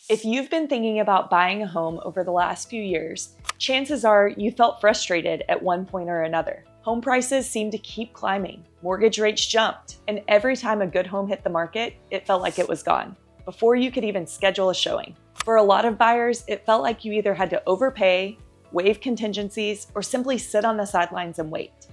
If you've been thinking about buying a home over the last few years, chances are you felt frustrated at one point or another. Home prices seemed to keep climbing, mortgage rates jumped, and every time a good home hit the market, it felt like it was gone, before you could even schedule a showing. For a lot of buyers, it felt like you either had to overpay, waive contingencies, or simply sit on the sidelines and wait.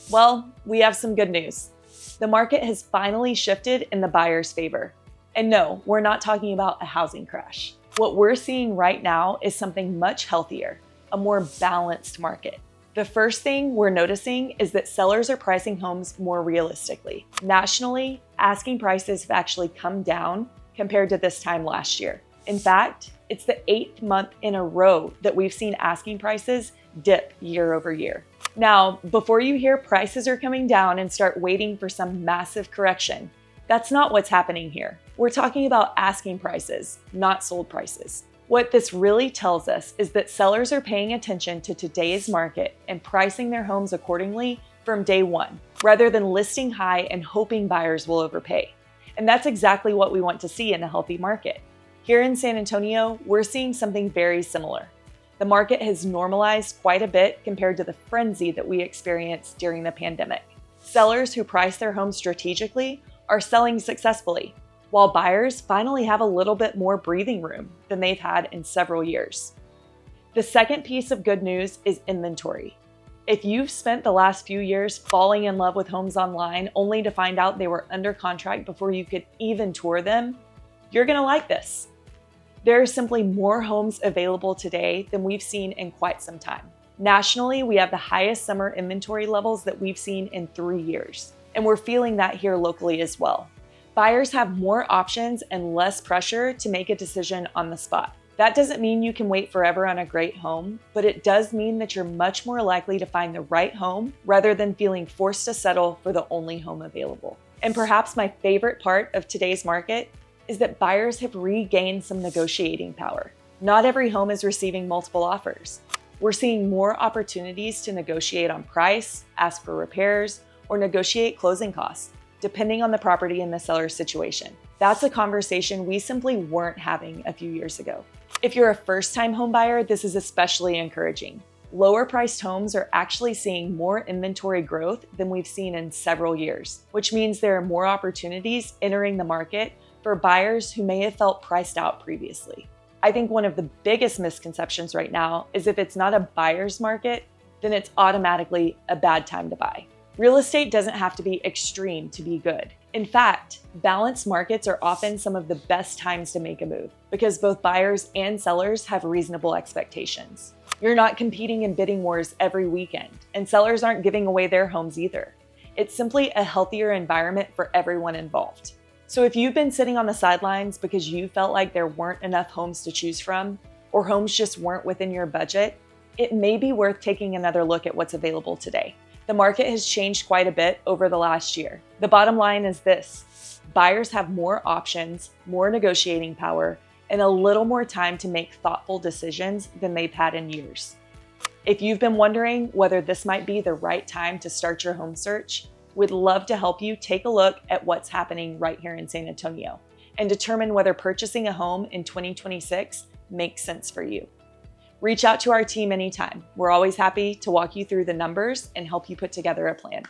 Well, we have some good news. The market has finally shifted in the buyer's favor. And no, we're not talking about a housing crash. What we're seeing right now is something much healthier, a more balanced market. The first thing we're noticing is that sellers are pricing homes more realistically. Nationally, asking prices have actually come down compared to this time last year. In fact, it's the 8th month in a row that we've seen asking prices dip year over year. Now, before you hear prices are coming down and start waiting for some massive correction, that's not what's happening here. We're talking about asking prices, not sold prices. What this really tells us is that sellers are paying attention to today's market and pricing their homes accordingly from day one, rather than listing high and hoping buyers will overpay. And that's exactly what we want to see in a healthy market. Here in San Antonio, we're seeing something very similar. The market has normalized quite a bit compared to the frenzy that we experienced during the pandemic. Sellers who price their homes strategically are selling successfully, while buyers finally have a little bit more breathing room than they've had in several years. The second piece of good news is inventory. If you've spent the last few years falling in love with homes online only to find out they were under contract before you could even tour them, you're gonna like this. There are simply more homes available today than we've seen in quite some time. Nationally, we have the highest summer inventory levels that we've seen in 3 years. And we're feeling that here locally as well. Buyers have more options and less pressure to make a decision on the spot. That doesn't mean you can wait forever on a great home, but it does mean that you're much more likely to find the right home rather than feeling forced to settle for the only home available. And perhaps my favorite part of today's market is that buyers have regained some negotiating power. Not every home is receiving multiple offers. We're seeing more opportunities to negotiate on price, ask for repairs, or negotiate closing costs, depending on the property and the seller's situation. That's a conversation we simply weren't having a few years ago. If you're a first-time home buyer, this is especially encouraging. Lower-priced homes are actually seeing more inventory growth than we've seen in several years, which means there are more opportunities entering the market for buyers who may have felt priced out previously. I think one of the biggest misconceptions right now is if it's not a buyer's market, then it's automatically a bad time to buy. Real estate doesn't have to be extreme to be good. In fact, balanced markets are often some of the best times to make a move because both buyers and sellers have reasonable expectations. You're not competing in bidding wars every weekend, and sellers aren't giving away their homes either. It's simply a healthier environment for everyone involved. So if you've been sitting on the sidelines because you felt like there weren't enough homes to choose from, or homes just weren't within your budget, it may be worth taking another look at what's available today. The market has changed quite a bit over the last year. The bottom line is this: buyers have more options, more negotiating power, and a little more time to make thoughtful decisions than they've had in years. If you've been wondering whether this might be the right time to start your home search, we'd love to help you take a look at what's happening right here in San Antonio and determine whether purchasing a home in 2026 makes sense for you. Reach out to our team anytime. We're always happy to walk you through the numbers and help you put together a plan.